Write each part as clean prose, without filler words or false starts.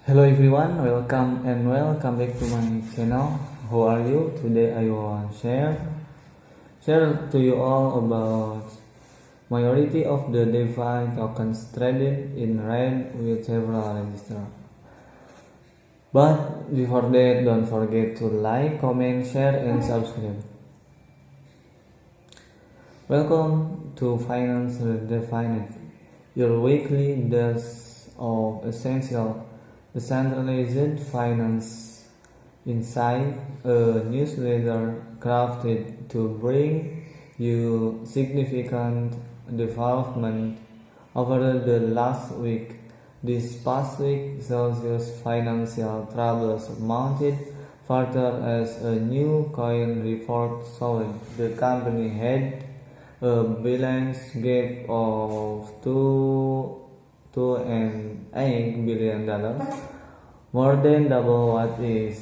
Hello everyone, welcome back to my channel. How are you? Today I want share to you all about majority of the DeFi tokens traded in red with several registers. But before that, don't forget to like, comment, share, and subscribe. Welcome to Finance Redefined, your weekly dose of essential decentralized finance insight, a newsletter crafted to bring you significant development over the last week. This past week, Celsius financial troubles mounted further as a new coin report showed the company had a balance gap of $2.8 billion, more than double what it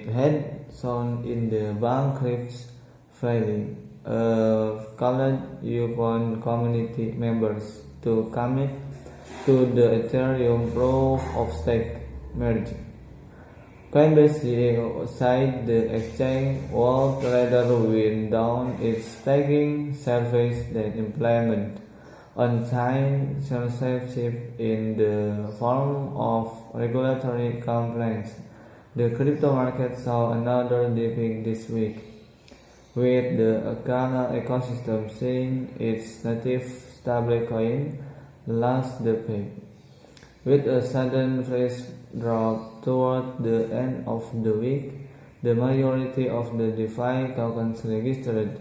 had shown in the bankruptcy filing. Called upon community members to commit to the Ethereum proof of stake merge. Coinbase CEO said the exchange would rather wind down its staking service than implement on-chain censorship in the form of regulatory complaints. The crypto market saw another dipping this week, with the Akala ecosystem seeing its native stablecoin last the peg. With a sudden fresh drop toward the end of the week, the majority of the DeFi tokens registered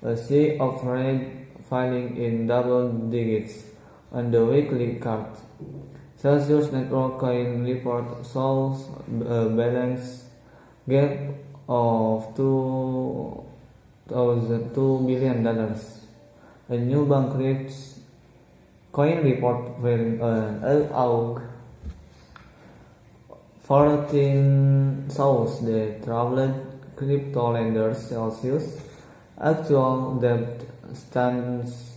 a sea of red, falling in double digits on the weekly chart. Celsius Network Coin report shows a balance gap of $2 billion. A new bankruptcy coin report wearing an AUG 14 shows the troubled crypto lender Celsius actual debt stands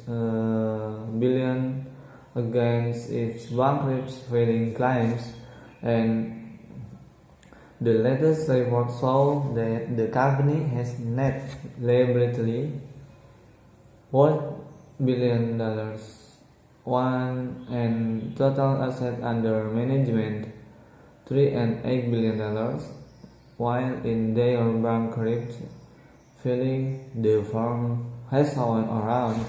billion against its bankruptcy filing claims, and the latest report shows that the company has net liability worth $1 billion, and total asset under management $3.8 billion, while in their bankruptcy filing, the firm has shown around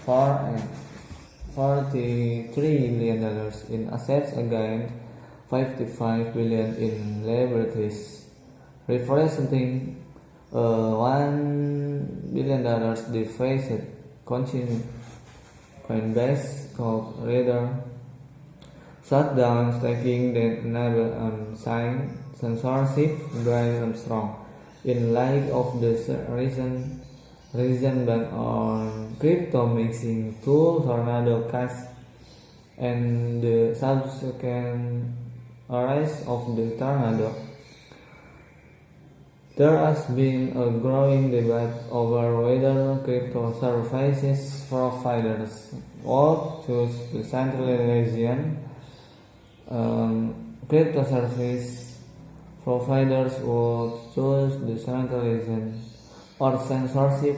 $43 billion in assets against $55 billion in liabilities, representing $1 billion deficit. Continue. Coinbase co-reader shut down staking that enabled on-chain censorship by Armstrong in light of the recent ban on crypto mixing tool Tornado Cash and the subsequent rise of the Tornado. There has been a growing debate over whether crypto services providers would choose decentralization. Crypto service providers would choose decentralization or censorship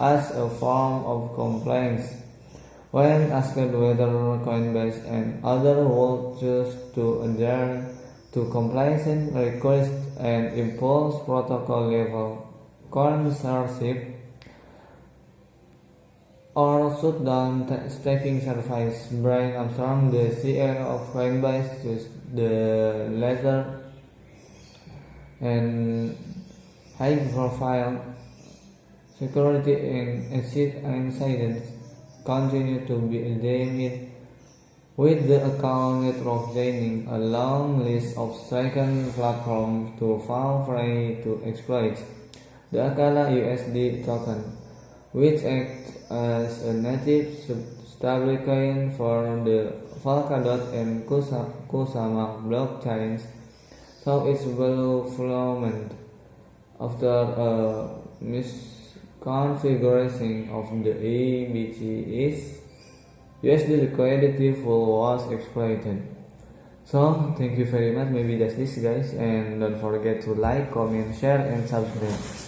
as a form of compliance. When asked whether Coinbase and others would choose to adhere to compliance requests and impose protocol level censorship or shut down staking service, Brian Armstrong, the CEO of Coinbase, chose the latter, and high-profile security and incidents continue to be deemed, with the account network joining a long list of stricken platforms to fall prey to exploit. The Akala USD token, which acts as a native stablecoin for the Polkadot and Kusama blockchains, saw its value plummet after a misconfiguration of the EBT's USD liquidity pool was exploited. So thank you very much. Maybe that's this, guys, and don't forget to like, comment, share, and subscribe.